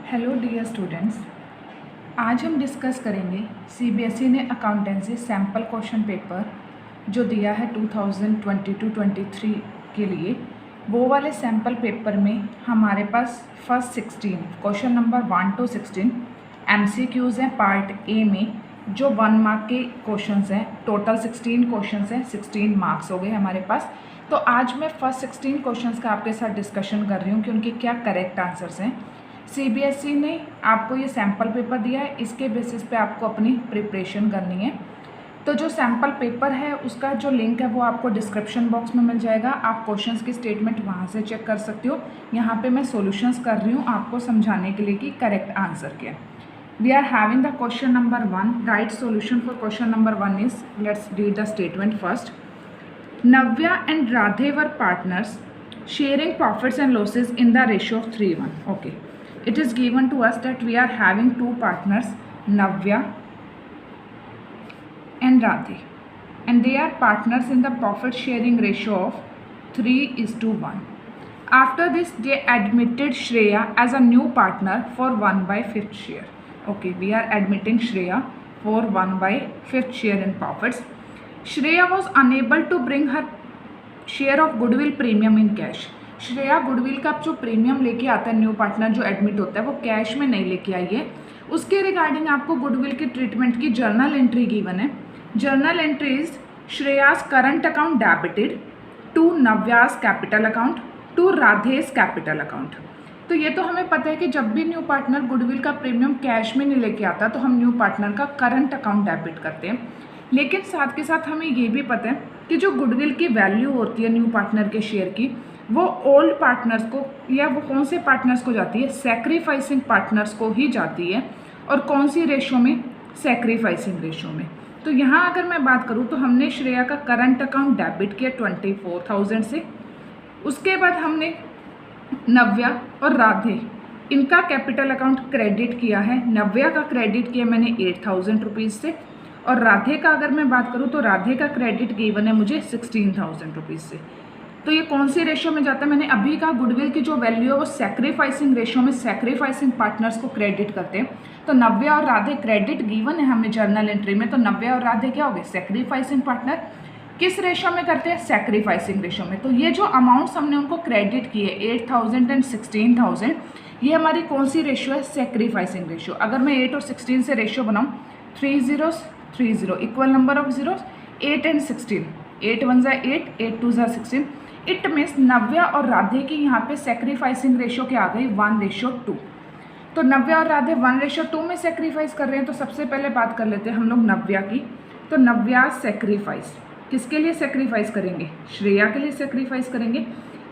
Hello dear students, आज हम discuss करेंगे सीबीएसई ने अकाउंटेंसी सैम्पल क्वेश्चन पेपर जो दिया है 2022-23 के लिए। वो वाले सैम्पल पेपर में हमारे पास first 16 question number 1 to 16 MCQs हैं पार्ट ए में, जो 1 मार्क के क्वेश्चंस हैं। टोटल 16 क्वेश्चंस हैं, 16 मार्क्स हो गए हमारे पास। तो आज मैं फर्स्ट 16 क्वेश्चंस का आपके साथ डिस्कशन कर रही हूँ कि उनके क्या करेक्ट आंसर्स हैं। सीबीएसई ने आपको ये सैम्पल पेपर दिया है, इसके बेसिस पे आपको अपनी प्रिपरेशन करनी है। तो जो सैम्पल पेपर है उसका जो लिंक है वो आपको डिस्क्रिप्शन बॉक्स में मिल जाएगा। आप क्वेश्चंस की स्टेटमेंट वहाँ से चेक कर सकते हो। यहाँ पे मैं सॉल्यूशंस कर रही हूँ आपको समझाने के लिए कि करेक्ट आंसर क्या है। We are having the question number 1। Right solution for question number 1 is, let's read the statement first. Navya and Radhe were partners sharing profits and losses in the ratio of 3:1. Okay, it is given to us that we are having two partners, Navya and Radhe, and they are partners in the profit sharing ratio of 3:1. After this, they admitted Shreya as a new partner for 1/5 share. Okay, we are admitting Shreya for 1/5 share in profits. Shreya was unable to bring her share of goodwill premium in cash. Shreya goodwill का जो premium लेके आता है new partner जो admit होता है वो cash में नहीं लेके आई है। उसके रिगार्डिंग आपको गुडविल की ट्रीटमेंट की जर्नल एंट्री गिवन है। Journal entries Shreya's current account debited to Navya's capital account to Radhe's capital account. तो ये तो हमें पता है कि जब भी न्यू पार्टनर गुडविल का प्रीमियम कैश में नहीं लेके आता तो हम न्यू पार्टनर का करंट अकाउंट डेबिट करते हैं। लेकिन साथ के साथ हमें ये भी पता है कि जो गुडविल की वैल्यू होती है न्यू पार्टनर के शेयर की, वो ओल्ड पार्टनर्स को या वो कौन से पार्टनर्स को जाती है, सैक्रिफाइसिंग पार्टनर्स को ही जाती है। और कौन सी रेशो में, सैक्रिफाइसिंग रेशो में। तो यहाँ अगर मैं बात करूँ तो हमने श्रेया का करंट अकाउंट डेबिट किया 24,000 से। उसके बाद हमने नव्या और राधे इनका कैपिटल अकाउंट क्रेडिट किया है। नव्या का क्रेडिट किया मैंने 8,000 रुपीज़ से, और राधे का अगर मैं बात करूँ तो राधे का क्रेडिट गिवन है मुझे 16,000 रुपीज़ से। तो ये कौन सी रेशो में जाता है, मैंने अभी कहा गुडविल की जो वैल्यू है वो सैक्रिफाइसिंग रेशो में सैक्रिफाइसिंग पार्टनर्स को क्रेडिट करते हैं। तो नव्या और राधे क्रेडिट गिवन है हमें जर्नल एंट्री में, तो नव्या और राधे क्या हो गए, सैक्रिफाइसिंग पार्टनर। किस रेशो में करते हैं, सैक्रिफाइसिंग रेशो में। तो ये जो अमाउंट्स हमने उनको क्रेडिट किए 8,000 एंड 16,000, ये हमारी कौन सी रेशो है, सैक्रिफाइसिंग रेशो। अगर मैं 8 और 16 से रेशो बनाऊँ, 3 zeros 3 0 equal number of zeros, 8 and 16, 8 1 जा 8, 8 2 जा 16। इट मीन्स नव्या और राधे की यहाँ पे सैक्रिफाइसिंग रेशो क्या आ गई, 1:2। तो नव्या और राधे 1:2 में सैक्रिफाइस कर रहे हैं। तो सबसे पहले बात कर लेते हैं हम लोग नव्या की। तो नव्या सैक्रिफाइस किसके लिए सैक्रिफाइस करेंगे, श्रेया के लिए सैक्रिफाइस करेंगे।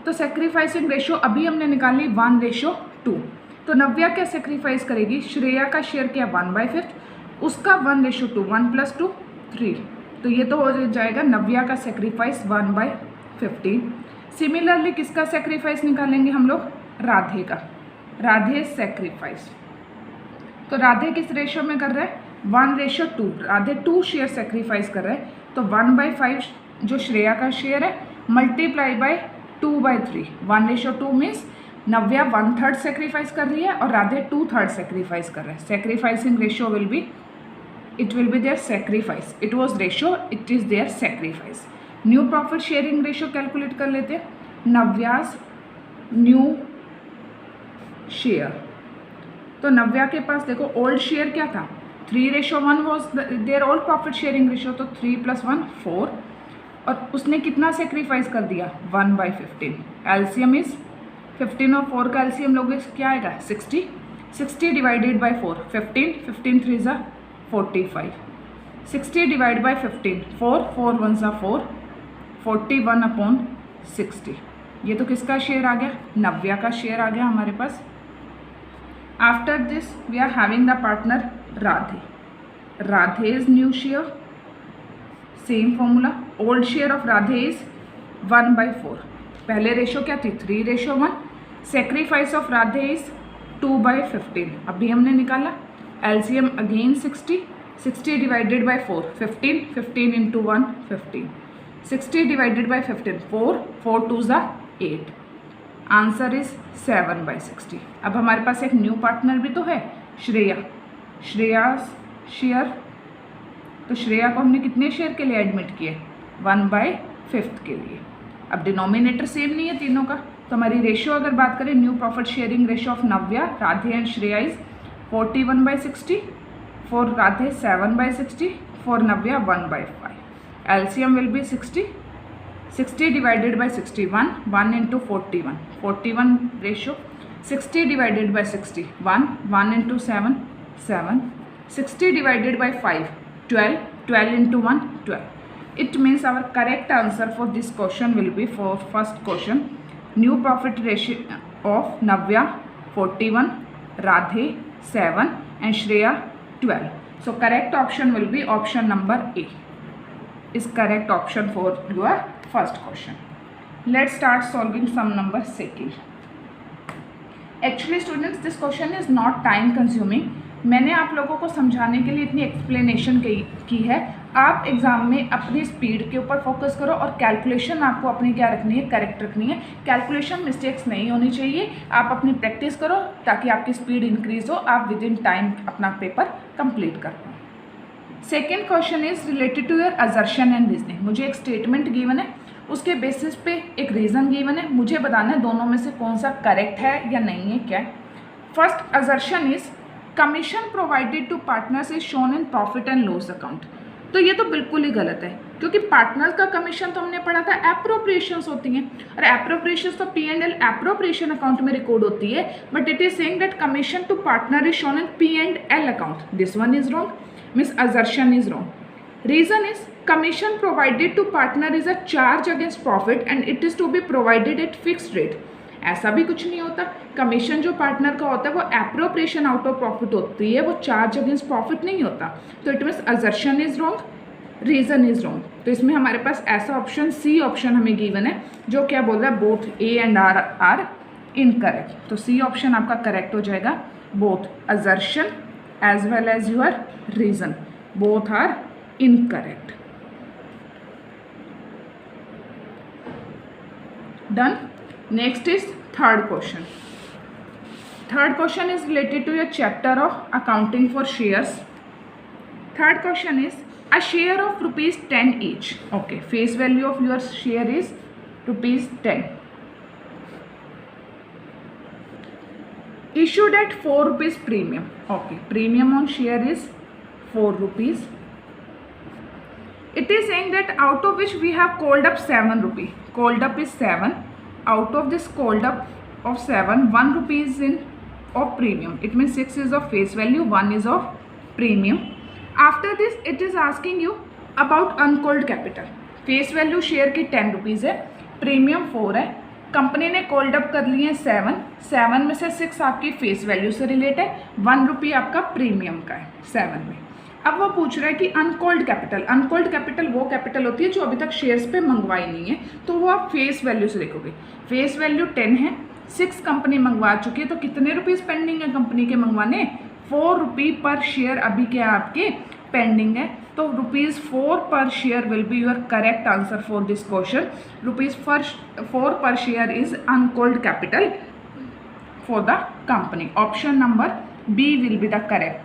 तो सैक्रिफाइसिंग रेशो अभी हमने निकाली 1:2। तो नव्या क्या सैक्रिफाइस करेगी, श्रेया का शेयर क्या 1/5, उसका 1:2, 1 + 2 3। तो ये तो हो जाएगा नव्या का सेक्रीफाइस 1/15। सिमिलरली किसका सेक्रीफाइस निकालेंगे हम लोग, राधे का, राधे सेक्रीफाइस। तो राधे किस रेशो में कर रहा है, 1:2। राधे 2 शेयर सेक्रीफाइस कर रहा है। तो 1/5 जो श्रेया का शेयर है multiply by 2/3। 1:2 means Navya 1/3 sacrifice कर रही है और राधे 2/3 सेक्रीफाइस कर रहे हैं। Sacrificing ratio will be, it will be their sacrifice, it was ratio, it is their sacrifice। New profit sharing ratio calculate कर लेते हैं, नव्याज न्यू शेयर। तो नव्या के पास देखो ओल्ड शेयर क्या था, 3:1 was their old profit sharing ratio. तो 3 + 1 4, और उसने कितना सेक्रीफाइस कर दिया, 1/15। एलसीएम इज 15 और 4 का एलसीएम लोगे क्या आएगा, 60। 60 डिवाइडेड बाई 4, 15, 15 3 जा 45, 60 डिवाइड बाई 15, 4 4 1 जा 4, 41/60। ये तो किसका शेयर आ गया, नव्या का शेयर आ गया हमारे पास। After this we are having the partner Radhe. Radhe's new share, same formula, old share of Radhe is 1/4। पहले रेशो क्या थी, 3:1। सेक्रीफाइस ऑफ राधे इज 2/15, अभी हमने निकाला। LCM again 60, 60 divided by 4, 15, 15 × 1 15, 60 divided by 15, 4 4 2 जा 8, आंसर इज 7/60। अब हमारे पास एक न्यू पार्टनर भी तो है, श्रेया शेयर। तो श्रेया को हमने कितने शेयर के लिए एडमिट किए? 1/5 के लिए। अब डिनोमिनेटर सेम नहीं है तीनों का, तो हमारी रेशियो अगर बात करें, new profit sharing ratio of Navya, Radhe and Shreya is 41/60, for Radhe 7/60, for Navya 1/5। LCM will be 60 divided by 61, 1 into 41, 41 ratio, 60 divided by 60, 1 into 7, 7, 60 divided by 5, 12, 12 into 1, 12. It means our correct answer for this question will be, for first question, new profit ratio of Navya 41, Radhe 7 and Shreya 12. So correct option will be option number A is correct option for your first question. Let's start solving sum number second. Actually students, this question is not time consuming. मैंने आप लोगों को समझाने के लिए इतनी explanation की है। आप एग्ज़ाम में अपनी स्पीड के ऊपर फोकस करो और कैलकुलेशन आपको अपनी क्या रखनी है, करेक्ट रखनी है। कैलकुलेशन मिस्टेक्स नहीं होनी चाहिए। आप अपनी प्रैक्टिस करो ताकि आपकी स्पीड इंक्रीज हो, आप विद इन टाइम अपना पेपर कंप्लीट कर पाओ। Second question is related to your assertion and reasoning. मुझे एक स्टेटमेंट गिवन है, उसके बेसिस पे एक रीज़न गिवन है, मुझे बताना है दोनों में से कौन सा करेक्ट है या नहीं है, क्या है। First assertion is commission provided to partners is shown in profit and loss account. तो ये तो बिल्कुल ही गलत है, क्योंकि पार्टनर्स का कमीशन तो हमने पढ़ा था एप्रोप्रिएशंस होती हैं, और एप्रोप्रिएशंस तो P&L एप्रोप्रिएशन अकाउंट में रिकॉर्ड होती है, but it is saying that commission to partner is shown in P&L account. This one is wrong, means assertion is wrong. Reason is commission provided to partner is a charge against profit and it is to be provided at fixed rate. ऐसा भी कुछ नहीं होता। Commission जो partner का होता है वो एप्रोप्रिएशन आउट ऑफ प्रॉफिट होती है, वो चार्ज अगेंस्ट प्रॉफिट नहीं होता। तो it means assertion is wrong, reason is wrong. तो इसमें हमारे पास ऐसा ऑप्शन सी ऑप्शन हमें गिवन है जो क्या बोल रहा है, both A and R are incorrect. तो सी ऑप्शन आपका करेक्ट हो जाएगा। Both assertion as well as your reason both are incorrect. Done. Next is third question. Third question is related to your chapter of accounting for shares. Third question is a share of ₹10 each. Okay, face value of your share is ₹10. Issued at ₹4 premium. Okay, premium on share is ₹4. It is saying that out of which we have called up ₹7. Called up is 7. Out of this called up of 7, ₹1 is in of premium. It means 6 is of face value, 1 is of premium. After this, it is asking you about uncalled capital. Face value share की ₹10 है, premium 4 है, company ने called up कर लिए 7 में से 6 आपकी face value से रिलेट है, ₹1 आपका प्रीमियम का है 7 में। अब वो पूछ रहा है कि अनकॉल्ड कैपिटल वो कैपिटल होती है जो अभी तक शेयर्स पे मंगवाई नहीं है, तो वो आप फेस वैल्यू से देखोगे। फेस वैल्यू 10 है, 6 कंपनी मंगवा चुकी है, तो कितने रुपीज़ पेंडिंग है कंपनी के मंगवाने? ₹4 पर शेयर अभी क्या आपके पेंडिंग है। तो ₹4 per share will be your correct answer for this question. ₹4 per share is uncalled capital for the company. Option number B will be the correct.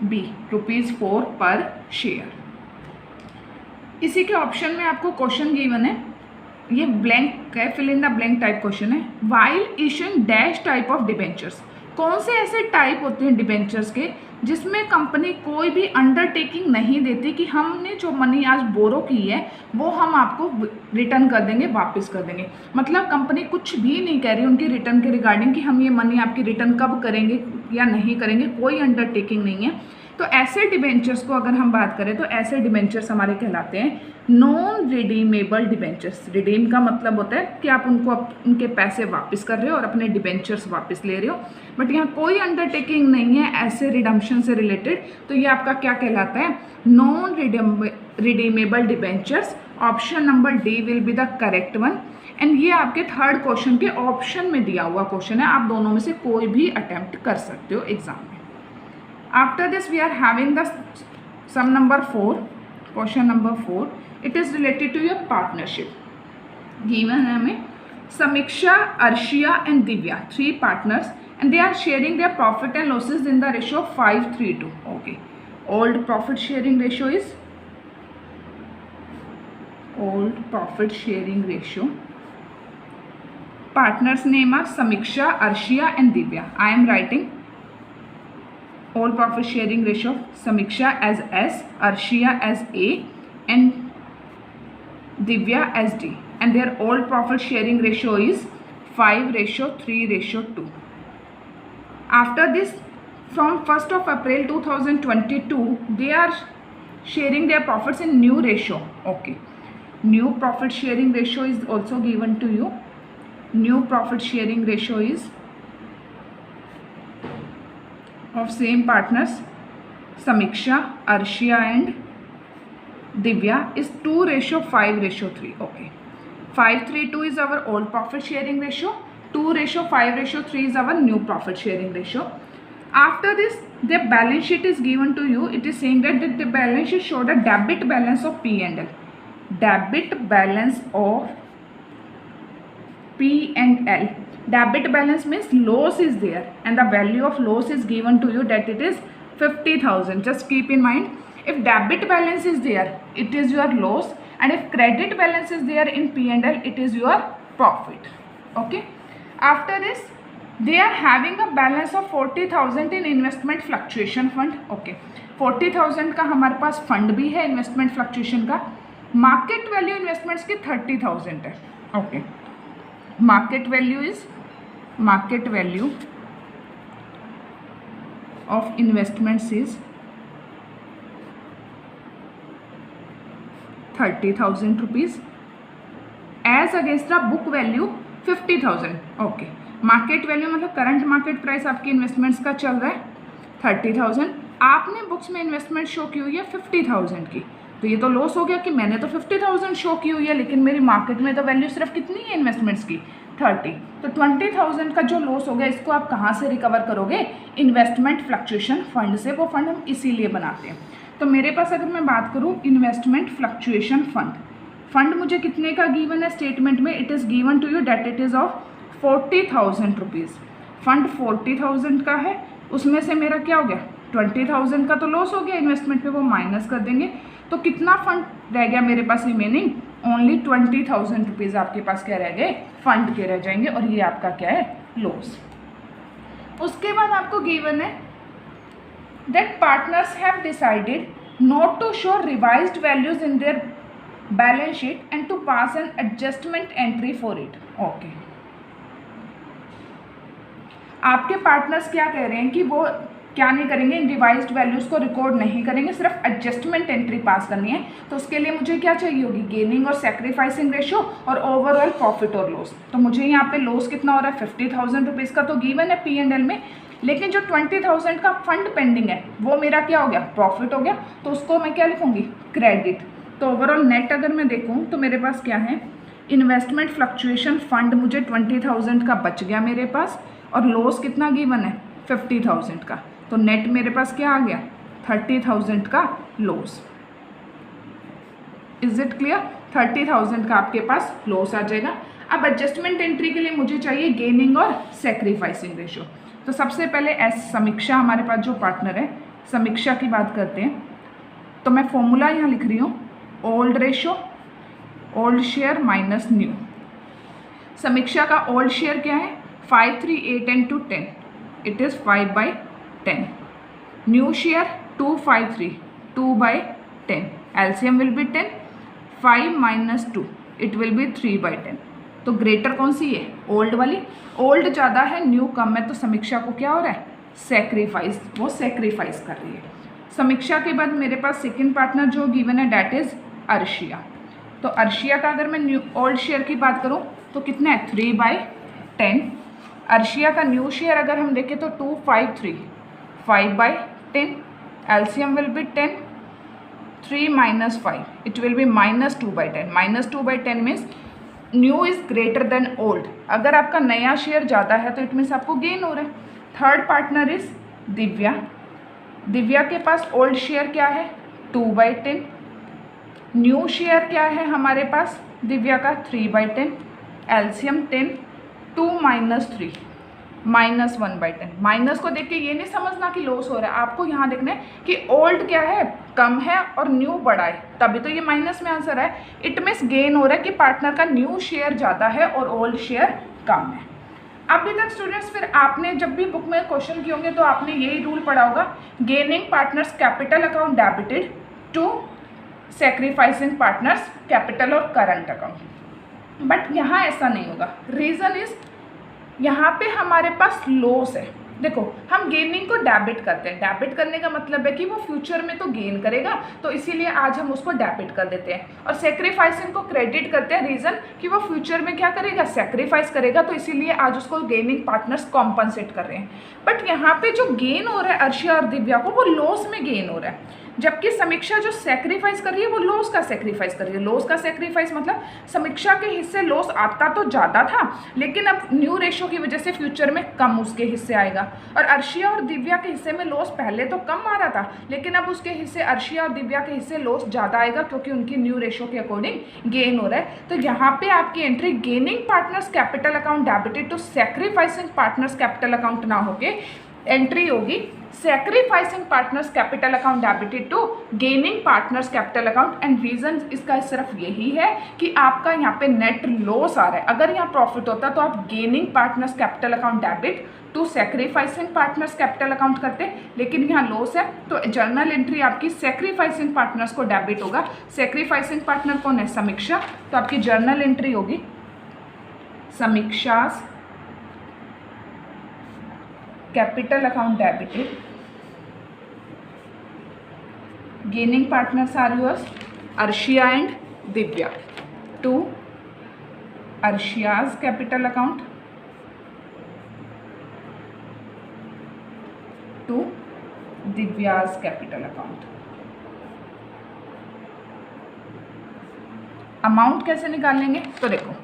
B, ₹4 per share. इसी के ऑप्शन में आपको question given है, ये blank है, fill in the blank type question है। While issuing dash type of debentures, कौन से ऐसे टाइप होते हैं डिबेंचर्स के जिसमें कंपनी कोई भी अंडरटेकिंग नहीं देती कि हमने जो मनी आज बोरो की है वो हम आपको रिटर्न कर देंगे, वापस कर देंगे। मतलब कंपनी कुछ भी नहीं कह रही उनकी रिटर्न के रिगार्डिंग कि हम ये मनी आपकी रिटर्न कब करेंगे या नहीं करेंगे, कोई अंडरटेकिंग नहीं है। तो ऐसे डिबेंचर्स को अगर हम बात करें तो ऐसे डिबेंचर्स हमारे कहलाते हैं नॉन रिडीमेबल डिबेंचर्स। रिडीम का मतलब होता है कि आप उनको उनके पैसे वापस कर रहे हो और अपने डिबेंचर्स वापस ले रहे हो, बट यहाँ कोई अंडरटेकिंग नहीं है ऐसे रिडम्पशन से रिलेटेड, तो ये आपका क्या कहलाता है? Non redeemable debentures. Option number D will be the correct one. And ये आपके थर्ड क्वेश्चन के ऑप्शन में दिया हुआ क्वेश्चन है, आप दोनों में से कोई भी अटेम्प्ट कर सकते हो एग्जाम में। After this we are having the sum number 4, question number 4. It is related to your partnership. Given है हमें Samiksha, Arshia and Divya, 3 partners, and they are sharing their profit and losses in the ratio of 5:3:2. Okay, old profit sharing ratio is old profit sharing ratio. Partners name are Samiksha, Arshia and Divya. I am writing old profit sharing ratio Samiksha as S, Arshia as A and Divya as D, and their old profit sharing ratio is 5:3:2. After this, from 1st of April 2022, they are sharing their profits in new ratio. Okay, new profit sharing ratio is also given to you. New profit sharing ratio is of same partners Samiksha, Arshia and Divya is 2:5:3. Okay, 5:3:2 is our old profit sharing ratio. 2:5:3 is our new profit sharing ratio. After this, the balance sheet is given to you. It is saying that the balance sheet showed a debit balance of P&L. Debit balance of P&L. Debit balance means loss is there, and the value of loss is given to you, that it is 50,000. Just keep in mind, if debit balance is there, it is your loss, and if credit balance is there in P&L, it is your profit. Okay, after this, they are having a balance of 40,000 in investment fluctuation fund. Okay, 40,000 का हमारे पास fund भी है investment fluctuation का. Market value investments की 30,000 है. Okay, market value of investments is 30,000 rupees as against the book value 50,000. Okay, market value मतलब current market price आपकी investments का चल रहा है 30,000. आपने बुक्स में इन्वेस्टमेंट शो की हुई है 50,000 की, तो ये तो लॉस हो गया कि मैंने तो 50,000 शो की हुई है, लेकिन मेरी मार्केट में तो वैल्यू सिर्फ कितनी है इन्वेस्टमेंट्स की 30. तो 20,000 का जो लॉस हो गया, इसको आप कहाँ से रिकवर करोगे? इन्वेस्टमेंट फ्लक्चुएशन फंड से. वो फंड हम इसीलिए बनाते हैं. तो मेरे पास अगर मैं बात करूँ इन्वेस्टमेंट फ्लक्चुएशन फंड मुझे कितने का गिवन है स्टेटमेंट में? It is given to you that it is of 40,000 rupees. Fund 40,000 का है, उसमें से मेरा क्या हो गया 20,000 का तो लॉस हो गया इन्वेस्टमेंट पे, वो माइनस कर देंगे. तो कितना फंड रह गया मेरे पास रिमेनिंग? ओनली 20,000 रुपीज़ आपके पास क्या रह गए? फंड के रह जाएंगे, और ये आपका क्या है? लॉस. उसके बाद आपको गिवन है that partners have decided not to show revised values in their balance sheet and to pass an adjustment entry for it. Okay, आपके पार्टनर्स क्या कह रहे हैं कि वो क्या नहीं करेंगे, इन रिवाइज्ड वैल्यूज़ को रिकॉर्ड नहीं करेंगे, सिर्फ एडजस्टमेंट एंट्री पास करनी है. तो उसके लिए मुझे क्या चाहिए होगी? गेनिंग और सेक्रीफाइसिंग रेशियो और ओवरऑल प्रॉफिट और लॉस. तो मुझे यहाँ पे लॉस कितना हो रहा है? 50,000 रुपीज़ का तो गिवन है P&L में, लेकिन जो 20,000 का फंड पेंडिंग है वो मेरा क्या हो गया? प्रॉफिट हो गया. तो उसको मैं क्या लिखूँगी? क्रेडिट. तो ओवरऑल नेट अगर मैं देखूँ तो मेरे पास क्या है? इन्वेस्टमेंट फ्लक्चुएशन फंड मुझे 20,000 का बच गया मेरे पास, और लॉस कितना गिवन है? 50,000 का. तो नेट मेरे पास क्या आ गया? 30,000 का लॉस. Is it clear? 30,000 का आपके पास लॉस आ जाएगा. अब एडजस्टमेंट एंट्री के लिए मुझे चाहिए गेनिंग और सेक्रीफाइसिंग रेशियो. तो सबसे पहले समीक्षा हमारे पास जो पार्टनर है, समीक्षा की बात करते हैं. तो मैं फॉर्मूला यहाँ लिख रही हूँ, old ratio, old share minus new. समीक्षा का ओल्ड शेयर क्या है? 5, 3, 8 and 2, 10. It is 5/10. New share 2, 5, 3, 2/10. LCM will be 10. 5 minus 2, it will B 3/10. तो ग्रेटर कौन सी है? ओल्ड वाली. ओल्ड ज़्यादा है, न्यू कम है, तो समीक्षा को क्या हो रहा है? सेक्रीफाइस. वो सेक्रीफाइस कर रही है. समीक्षा के बाद मेरे पास सेकेंड पार्टनर जो गिवन है डेट इज़ अर्शिया. तो अर्शिया का अगर मैं न्यू ओल्ड शेयर की बात करूँ तो कितना है? 3/10. अर्शिया का न्यू शेयर अगर हम देखें तो 2, 5, 3, 5/10. LCM will be 10. 3 minus 5, it will be -2/10. -2/10 means new is greater than old. अगर आपका नया शेयर ज़्यादा है तो इट मीन्स आपको गेन हो रहा है. Third partner is Divya. Divya के पास ओल्ड शेयर क्या है? 2/10. न्यू शेयर क्या है हमारे पास दिव्या का? 3/10. एलसीएम 10, 2 - 3 -1/10। माइनस को देख के ये नहीं समझना कि लॉस हो रहा है, आपको यहाँ देखना है कि ओल्ड क्या है, कम है और न्यू बड़ा है, तभी तो ये माइनस में आंसर है। इट मीन्स गेन हो रहा है कि पार्टनर का न्यू शेयर ज़्यादा है और ओल्ड शेयर कम है। अभी तक स्टूडेंट्स फिर आपने जब भी बुक में क्वेश्चन किए होंगे तो आपने यही रूल पढ़ा होगा, gaining partners capital account debited to sacrificing partners capital और करंट अकाउंट। बट यहाँ ऐसा नहीं होगा। रीज़न इज यहाँ पे हमारे पास लॉस है। देखो हम गेनिंग को डेबिट करते हैं, डेबिट करने का मतलब है कि वो फ्यूचर में तो गेन करेगा, तो इसीलिए आज हम उसको डेबिट कर देते हैं। और सेक्रीफाइसिंग को क्रेडिट करते हैं, रीज़न कि वो फ्यूचर में क्या करेगा, सेक्रीफाइस करेगा, तो इसीलिए आज उसको गेनिंग पार्टनर्स कॉम्पनसेट कर रहे हैं। बट यहाँ पे जो गेन हो रहा है अर्शिया और दिव्या को, वो लॉस में गेन हो रहा है, जबकि समीक्षा जो सेक्रीफाइस कर रही है वो लॉस का सेक्रीफाइस कर रही है। लॉस का सेक्रीफाइस मतलब समीक्षा के हिस्से लॉस आता तो ज़्यादा था, लेकिन अब न्यू रेशो की वजह से फ्यूचर में कम उसके हिस्से आएगा। और अर्शिया और दिव्या के हिस्से में लॉस पहले तो कम आ रहा था, लेकिन अब उसके हिस्से अर्शिया और दिव्या के हिस्से लॉस ज़्यादा आएगा, क्योंकि उनकी न्यू रेशो के अकॉर्डिंग गेन हो रहा है। तो यहाँ पे आपकी entry gaining partners capital account debited to sacrificing partners capital account ना होके एंट्री होगी sacrificing partners capital account debited to gaining partners capital account. And reason इसका सिर्फ यही है कि आपका यहाँ पे नेट लॉस आ रहा है। अगर यहाँ प्रॉफिट होता तो आप gaining partners capital account debit to sacrificing partners capital account करते, लेकिन यहाँ लॉस है तो जर्नल एंट्री आपकी सेक्रीफाइसिंग पार्टनर्स को डेबिट होगा। सेक्रीफाइसिंग पार्टनर कौन है, समीक्षा, तो आपकी जर्नल एंट्री होगी Samiksha's capital account debited, gaining partners are yours Arshia and Divya, to अर्शियाज capital account to Divya's capital account. Amount कैसे निकालेंगे, तो देखो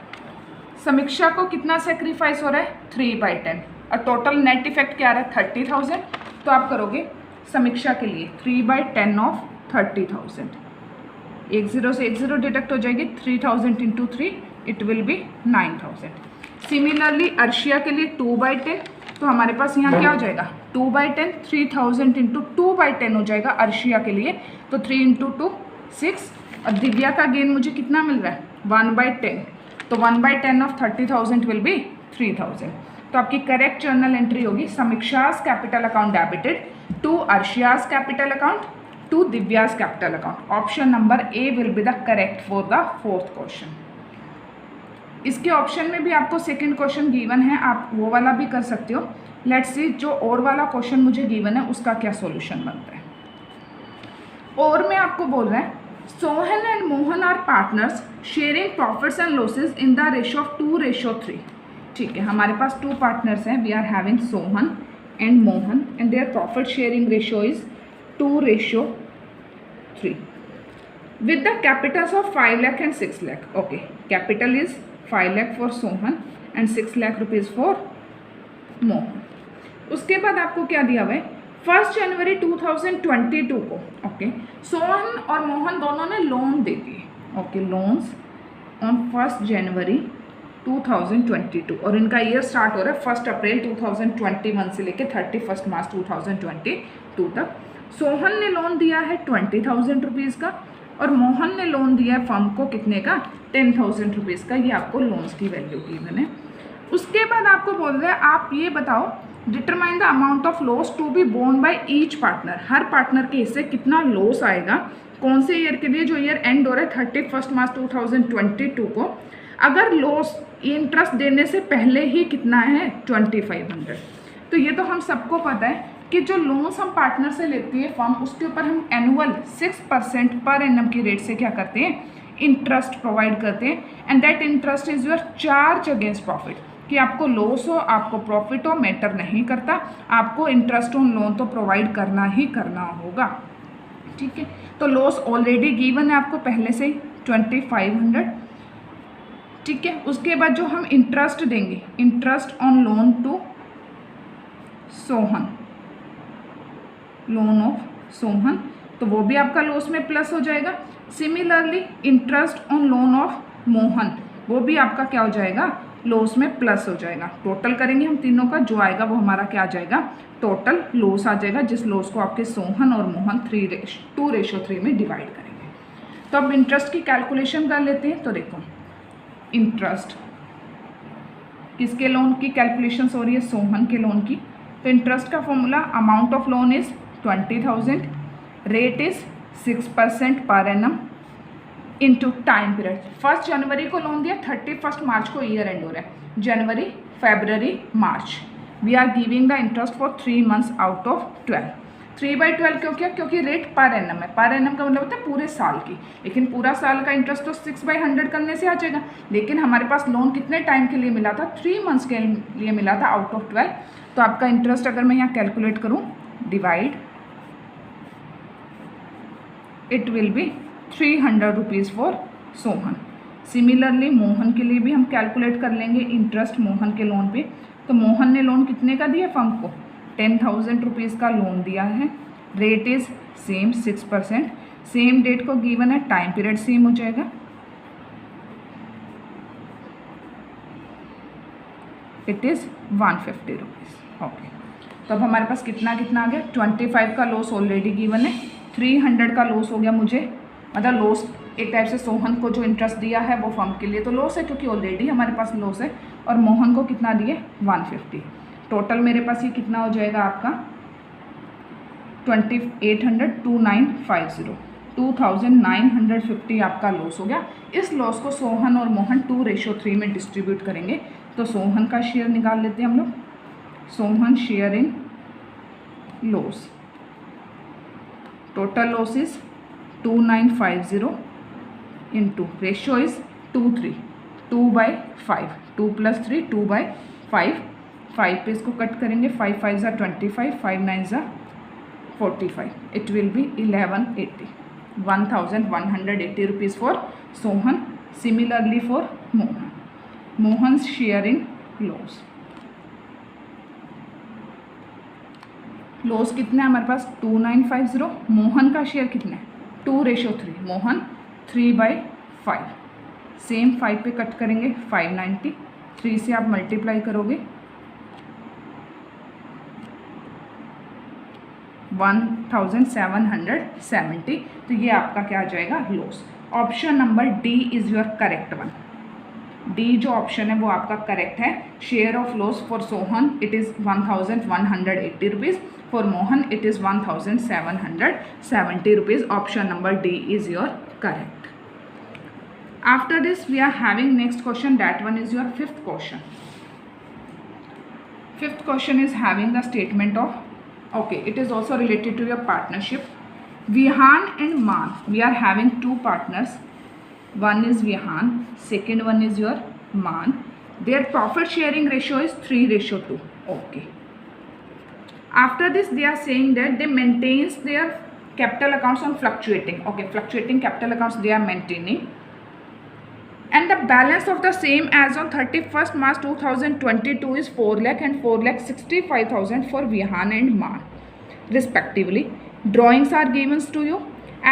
समीक्षा को कितना सेक्रीफाइस हो रहा है, 3/10, और टोटल नेट इफेक्ट क्या आ रहा है, 30,000। तो आप करोगे समीक्षा के लिए 3/10 ऑफ 30,000, 10 से 10 डिडक्ट हो जाएगी, 3000 into 3 it will be 9000। Similarly Arshia के लिए 2/10, तो हमारे पास यहाँ क्या हो जाएगा 2/10, 3000 इंटू 2/10 हो जाएगा अर्शिया के लिए, तो 3 इंटू 2 6। और दिव्या का गेन मुझे कितना मिल रहा है 1/10, तो 1/10 ऑफ 30,000 विल बी 3000। तो आपकी करेक्ट जर्नल एंट्री होगी Samiksha's capital account debited to अर्शियाज capital account to Divya's capital account. Option number A will be the correct for the fourth question. इसके ऑप्शन में भी आपको सेकंड क्वेश्चन गिवन है, आप वो वाला भी कर सकते हो। लेट्स सी जो और वाला क्वेश्चन मुझे गिवन है उसका क्या सॉल्यूशन बनता है। और में आपको बोल रहा है Sohan and Mohan are partners sharing profits and losses in the ratio of 2:3। ठीक है, हमारे पास 2 पार्टनर्स हैं, we are having Sohan and Mohan and their profit sharing ratio is 2:3 with the capitals of 5 lakh and 6 lakh. Okay, capital is 5 lakh for Sohan and 6 lakh rupees for Mohan. उसके बाद आपको क्या दिया हुआ है 1 जनवरी 2022 को ओके सोहन और मोहन दोनों ने लोन दे दिए। ओके, लोन्स ऑन 1 जनवरी 2022 और इनका ईयर स्टार्ट हो रहा है 1 अप्रैल 2021 से लेकर 31 मार्च 2022 तक। सोहन ने लोन दिया है 20,000 रुपीज़ का और मोहन ने लोन दिया है फर्म को कितने का 10,000 रुपीज़ का। ये आपको लोन्स की वैल्यू गिवन है। उसके बाद आपको बोल रहे हैं आप ये बताओ determine the amount of loss to be borne by each partner. हर पार्टनर के हिस्से कितना लॉस आएगा, कौन से ईयर के लिए, जो ईयर एंड हो रहा है 31 मार्च 2022 को। अगर लॉस इंटरेस्ट देने से पहले ही कितना है 2500। तो ये तो हम सबको पता है कि जो लोन्स हम पार्टनर से लेती है फर्म उसके ऊपर हम एनुअल 6% पर एनम की रेट से क्या करते हैं इंटरेस्ट प्रोवाइड करते हैं। And that interest is your charge against profit. कि आपको लॉस हो आपको प्रॉफिट हो मैटर नहीं करता, आपको इंटरेस्ट ऑन लोन तो प्रोवाइड करना ही करना होगा। ठीक है, तो लॉस ऑलरेडी गिवन है आपको पहले से ही 2500। ठीक है, उसके बाद जो हम इंटरेस्ट देंगे interest on loan to Sohan, loan of Sohan, तो वो भी आपका लॉस में प्लस हो जाएगा। Similarly interest on loan of Mohan, वो भी आपका क्या हो जाएगा, लॉस में प्लस हो जाएगा। टोटल करेंगे हम तीनों का, जो आएगा वो हमारा क्या आ जाएगा, टोटल लॉस आ जाएगा, जिस लॉस को आपके सोहन और मोहन 2:3 में डिवाइड करेंगे। तो अब इंटरेस्ट की कैलकुलेशन कर लेते हैं। तो देखो इंटरेस्ट किसके लोन की कैलकुलेशन हो रही है, सोहन के लोन की। तो इंटरेस्ट का formula, amount of loan is 20,000, rate is 6% per annum into time period. 1 जनवरी को लोन दिया, 31 मार्च को ईयर एंड हो रहा है, जनवरी फरवरी मार्च। We are giving the interest for 3 months out of 12। 3/12 क्यों किया, क्योंकि रेट पर एनम है। पर एनम का मतलब होता है पूरे साल की, लेकिन पूरा साल का इंटरेस्ट तो 6/100 करने से आ जाएगा। लेकिन हमारे पास लोन कितने टाइम के लिए मिला था, 3 मंथ्स के लिए मिला था आउट ऑफ 12। तो आपका इंटरेस्ट अगर मैं यहाँ कैलकुलेट करूँ, divide, it will B 300 rupees for Sohan. Similarly Mohan के लिए भी हम कैलकुलेट कर लेंगे इंटरेस्ट मोहन के लोन पे। तो मोहन ने लोन कितने का दिया फर्म को, 10,000 रुपीज़ का लोन दिया है। Rate is same 6%, same date को गिवन है, टाइम पीरियड सेम हो जाएगा। It is 150 rupees. ओके, तो अब हमारे पास कितना आ गया, 25 का लॉस ऑलरेडी गिवन है, 300 का लॉस हो गया मुझे, मतलब लॉस एक टाइप से सोहन को जो इंटरेस्ट दिया है वो फर्म के लिए तो लॉस है, क्योंकि ऑलरेडी हमारे पास लॉस है। और मोहन को कितना दिए, 150। टोटल मेरे पास ये कितना हो जाएगा आपका 2,950 आपका लॉस हो गया। इस लॉस को सोहन और मोहन 2:3 में डिस्ट्रीब्यूट करेंगे। तो सोहन का शेयर निकाल लेते हैं हम लोग, Sohan share in loss. Total loss is 2,950 into ratio is 2:3, 2/5, 2 + 3 2/5, 5 पे इसको कट करेंगे, 5 5 ज़ा 25, 5 9 ज़ा 45, it will B 1180 rupees for Sohan. Similarly for Mohan, Mohan share in loss. Loss कितना है हमारे पास, 2,950। मोहन का शेयर कितना है, 2:3, मोहन 3/5, सेम 5 पे कट करेंगे, 590, 3 से आप मल्टीप्लाई करोगे 1,770। तो ये आपका क्या आ जाएगा, loss. Option number D is your correct one. D जो ऑप्शन है वो आपका करेक्ट है। Share of loss for Sohan it is 1,180 rupees, for Mohan it is 1,770 rupees. Option number D is your correct. After this we are having next question, that one is your 5th question. 5th question is having the statement of, okay, it is also related to your partnership. Vihan and Man, we are having 2 partners. One is Vihan, second one is your Man. Their profit sharing ratio is 3:2. Okay. After this they are saying that they maintains their capital accounts on fluctuating. Okay, fluctuating capital accounts they are maintaining. And the balance of the same as on 31st March 2022 is 4 lakh and 4,65,000 for Vihan and Man respectively. Drawings are given to you.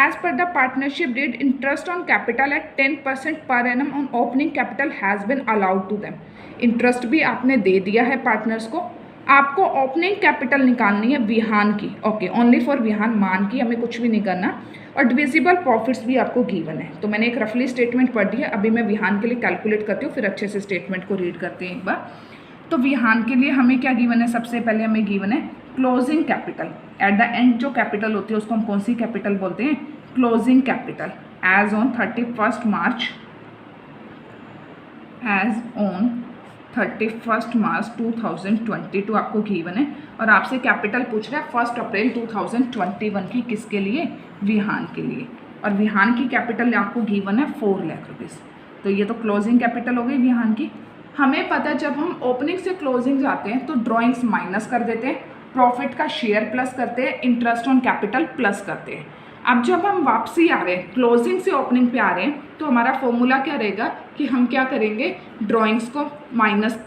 As per the partnership deed, interest on capital at 10% per annum on opening capital has been allowed to them. Interest भी आपने दे दिया है partners को। आपको opening capital निकालनी है विहान की, okay, only for Vihaan, मान की हमें कुछ भी नहीं करना। और डिविजिबल प्रॉफिट्स भी आपको गिवन है। तो मैंने एक रफली स्टेटमेंट पढ़ दी है, अभी मैं विहान के लिए कैलकुलेट करती हूँ, फिर अच्छे से स्टेटमेंट को रीड करते हैं एक बार। तो विहान के लिए हमें क्या गिवन है, सबसे पहले हमें गिवन है closing capital. At the end जो कैपिटल होती है उसको हम कौन सी कैपिटल बोलते हैं, closing capital. As on 31st March 2022 आपको गिवन है। और आपसे कैपिटल पूछ रहा है 1 अप्रैल 2021 की, किसके लिए, विहान के लिए। और विहान की कैपिटल आपको गिवन है 4 लाख रुपीज़। तो ये तो क्लोजिंग कैपिटल हो गई विहान की। हमें पता है जब हम ओपनिंग से क्लोजिंग जाते हैं तो ड्रॉइंग्स माइनस कर देते हैं, प्रॉफिट का शेयर प्लस करते हैं, इंटरेस्ट ऑन कैपिटल प्लस करते हैं। अब जब हम वापसी आ रहे हैं, क्लोजिंग से ओपनिंग पे आ रहे हैं, तो हमारा फॉर्मूला क्या रहेगा कि हम क्या करेंगे, ड्रॉइंग्स को माइनस